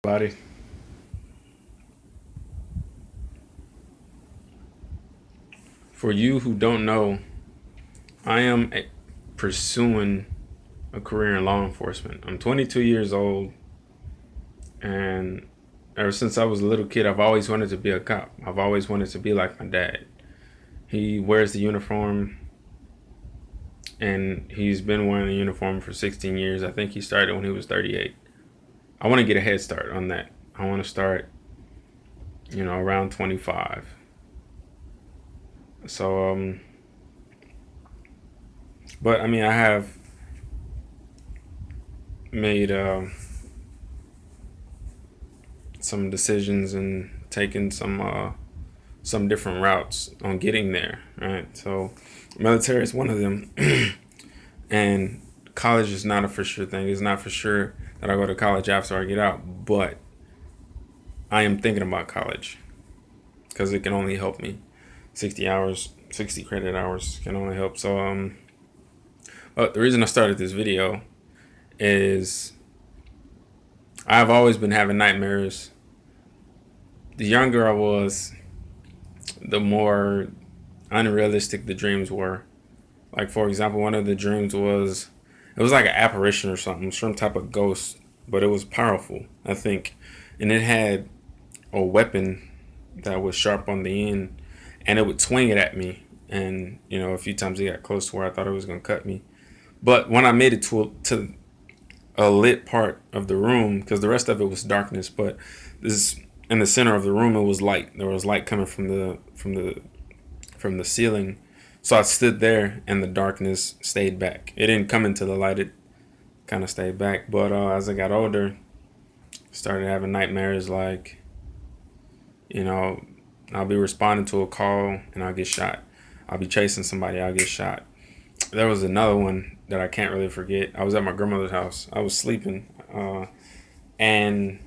Buddy. For you who don't know, I am pursuing a career in law enforcement. I'm 22 years old, and ever since I was a little kid, I've always wanted to be a cop. I've always wanted to be like my dad. He wears the uniform, and he's been wearing the uniform for 16 years. I think he started when he was 38. I want to get a head start on that. I want to start, around 25. So, but I mean, I have made some decisions and taken some different routes on getting there. Right, so military is one of them, and college is not a for sure thing. It's not for sure that I go to college after I get out, but I am thinking about college because it can only help me. 60 hours, 60 credit hours can only help. So but the reason I started this video is I've always been having nightmares. The younger I was, the more unrealistic the dreams were. Like, for example, one of the dreams was, it was like an apparition or something, some type of ghost, but it was powerful, I think. And it had a weapon that was sharp on the end, and it would swing it at me. And, a few times it got close to where I thought it was going to cut me. But when I made it to a lit part of the room, because the rest of it was darkness, but this in the center of the room it was light. There was light coming from the ceiling. So I stood there, and the darkness stayed back. It didn't come into the light. It kind of stayed back. But as I got older, started having nightmares like, I'll be responding to a call and I'll get shot. I'll be chasing somebody, I'll get shot. There was another one that I can't really forget. I was at my grandmother's house. I was sleeping, and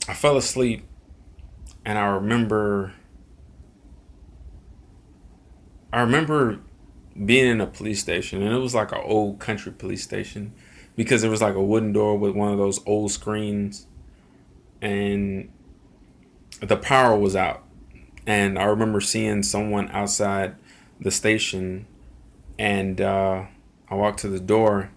I fell asleep, and I remember being in a police station, and it was like an old country police station because there was like a wooden door with one of those old screens, and the power was out. And I remember seeing someone outside the station, and I walked to the door,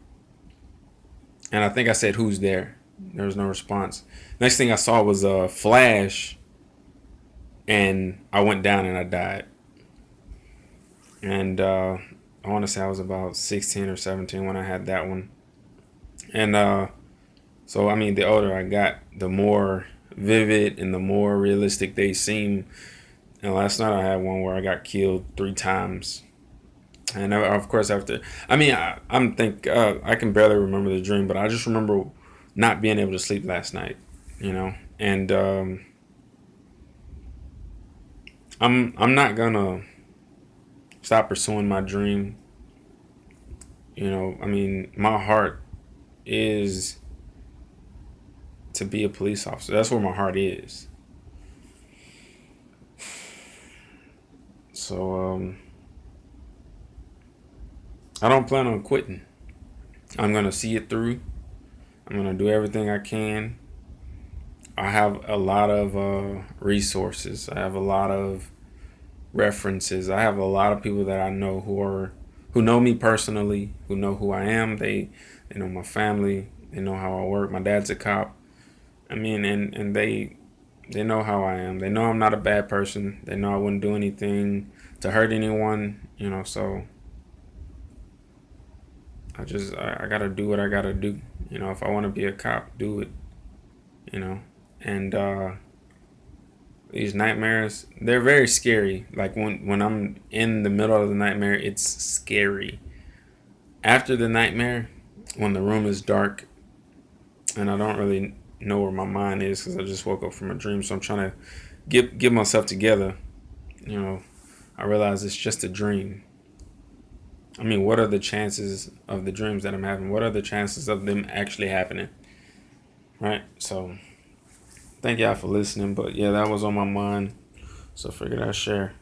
and I think I said, "Who's there?" There was no response. Next thing I saw was a flash, and I went down and I died. And I want to say I was about 16 or 17 when I had that one. And so, I mean, the older I got, the more vivid and the more realistic they seem. And last night I had one where I got killed 3 times. And of course, after, I mean, I can barely remember the dream, but I just remember not being able to sleep last night, and I'm not gonna stop pursuing my dream. I mean, my heart is to be a police officer. That's where my heart is. So I don't plan on quitting. I'm gonna see it through. I'm gonna do everything I can. I have a lot of resources. I have a lot of references. I have a lot of people that I know who know me personally, who know who I am. They know my family. They know how I work. My dad's a cop. I mean, and they know how I am. They know I'm not a bad person. They know I wouldn't do anything to hurt anyone. So I gotta do what I gotta do. If I want to be a cop, do it. And these nightmares, they're very scary. Like when I'm in the middle of the nightmare, it's scary. After the nightmare, when the room is dark and I don't really know where my mind is because I just woke up from a dream, so I'm trying to get myself together. I realize it's just a dream. I mean, what are the chances of the dreams that I'm having? What are the chances of them actually happening? Right? So thank y'all for listening. But yeah, that was on my mind. So figured I'd share.